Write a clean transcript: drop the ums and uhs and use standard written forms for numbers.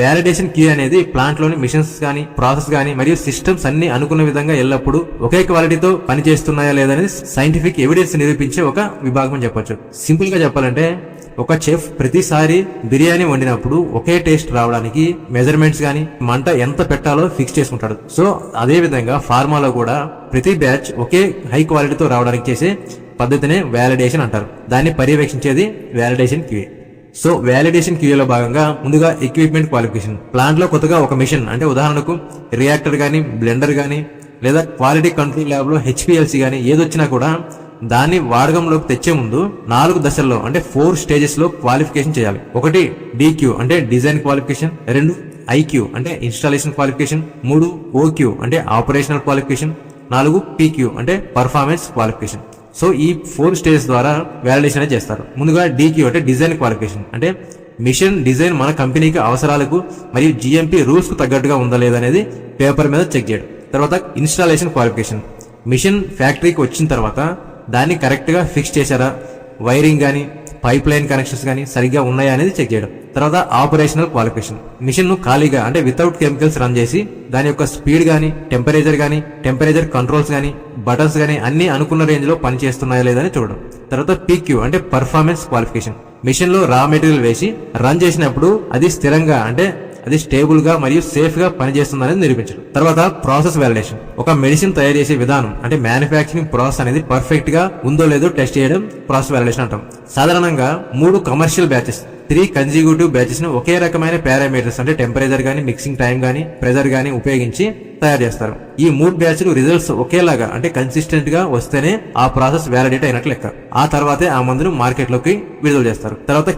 Validation queue అనేది plant లోని machines గానీ, ప్రాసెస్ గానీ మరియు సిస్టమ్స్ అన్ని అనుకున్న విధంగా ఎల్లప్పుడూ ఒకే క్వాలిటీతో పనిచేస్తున్నాయా లేదనేది సైంటిఫిక్ ఎవిడెన్స్ నిరూపించే ఒక విభాగం అని చెప్పొచ్చు. సింపుల్ గా చెప్పాలంటే ఒక చెఫ్ ప్రతిసారి బిర్యానీ వండినప్పుడు ఒకే టేస్ట్ రావడానికి మెజర్మెంట్స్ గానీ, మంట ఎంత పెట్టాలో ఫిక్స్ చేసుకుంటాడు. సో అదే విధంగా ఫార్మాలో కూడా ప్రతి బ్యాచ్ ఒకే హై క్వాలిటీతో రావడానికి చేసే పద్ధతినే వ్యాలిడేషన్ అంటారు. దాన్ని పర్యవేక్షించేది వ్యాలిడేషన్ క్యూఏ. సో వ్యాలిడేషన్ క్యూఏలో భాగంగా ముందుగా ఎక్విప్మెంట్ క్వాలిఫికేషన్. ప్లాంట్ లో కొత్తగా ఒక మిషన్ అంటే ఉదాహరణకు రియాక్టర్ గానీ, బ్లెండర్ గానీ, లేదా క్వాలిటీ కంట్రోల్ ల్యాబ్ లో హెచ్పిఎల్సి గానీ ఏదొచ్చినా కూడా దాన్ని వాడకంలోకి తెచ్చే ముందు 4 దశల్లో అంటే 4 స్టేజెస్ లో క్వాలిఫికేషన్ చేయాలి. 1 డిక్యూ అంటే డిజైన్ క్వాలిఫికేషన్, 2 ఐక్యూ అంటే ఇన్స్టాలేషన్ క్వాలిఫికేషన్, 3 ఓక్యూ అంటే ఆపరేషనల్ క్వాలిఫికేషన్, 4 పీక్యూ అంటే పర్ఫార్మెన్స్ క్వాలిఫికేషన్. సో ఈ 4 స్టేజెస్ ద్వారా వ్యాలిడేషన్ అనేది చేస్తారు. ముందుగా డిక్యూ అంటే డిజైన్ క్వాలిఫికేషన్, అంటే మిషన్ డిజైన్ మన కంపెనీకి అవసరాలకు మరియు జిఎంపీ రూల్స్ కు తగ్గట్టుగా ఉందా లేదనేది పేపర్ మీద చెక్ చేయడం. తర్వాత ఇన్స్టాలేషన్ క్వాలిఫికేషన్, మిషన్ ఫ్యాక్టరీకి వచ్చిన తర్వాత దాన్ని కరెక్ట్ గా ఫిక్స్ చేశారా, వైరింగ్ గానీ, పైప్ లైన్ కనెక్షన్స్ గానీ సరిగ్గా ఉన్నాయా అనేది చెక్ చేయడం. తర్వాత ఆపరేషనల్ క్వాలిఫికేషన్, మిషన్ ను ఖాళీగా అంటే వితౌట్ కెమికల్స్ రన్ చేసి దాని యొక్క స్పీడ్ గానీ, టెంపరేచర్ కంట్రోల్స్ గానీ, బటన్స్ గానీ అన్ని అనుకున్న రేంజ్ లో పనిచేస్తున్నాయా లేదని చూడడం. తర్వాత పీక్యూ అంటే పర్ఫార్మెన్స్ క్వాలిఫికేషన్, మిషన్ లో రా మెటీరియల్ వేసి రన్ చేసినప్పుడు అది స్థిరంగా అంటే అది స్టేబుల్ గా మరియు సేఫ్ గా పనిచేస్తుందనేది నిరూపించడం. తర్వాత ప్రాసెస్ వ్యాలిడేషన్, ఒక మెడిసిన్ తయారు చేసే విధానం అంటే మ్యానుఫ్యాక్చరింగ్ ప్రాసెస్ అనేది పర్ఫెక్ట్ గా ఉందో లేదో టెస్ట్ చేయడం ప్రాసెస్ వ్యాలిడేషన్ అంటాం. సాధారణంగా 3 కమర్షియల్ బ్యాచెస్, 3 కన్సిక్యూటివ్ బ్యాచెస్ ను ఒకే రకమైన పారామీటర్స్ అంటే టెంపరేచర్ గానీ, మిక్సింగ్ టైం గానీ, ప్రెజర్ గానీ ఉపయోగించి తయారు చేస్తారు. ఈ 3 బ్యాచ్లు రిజల్ట్స్ ఒకేలాగా అంటే కన్సిస్టెంట్ గా వస్తేనే ఆ ప్రాసెస్ వ్యాలిడేట్ అయినట్లు లెక్క. ఆ తర్వాతే ఆ మందును మార్కెట్ లోకి విడుదల చేస్తారు. తర్వాత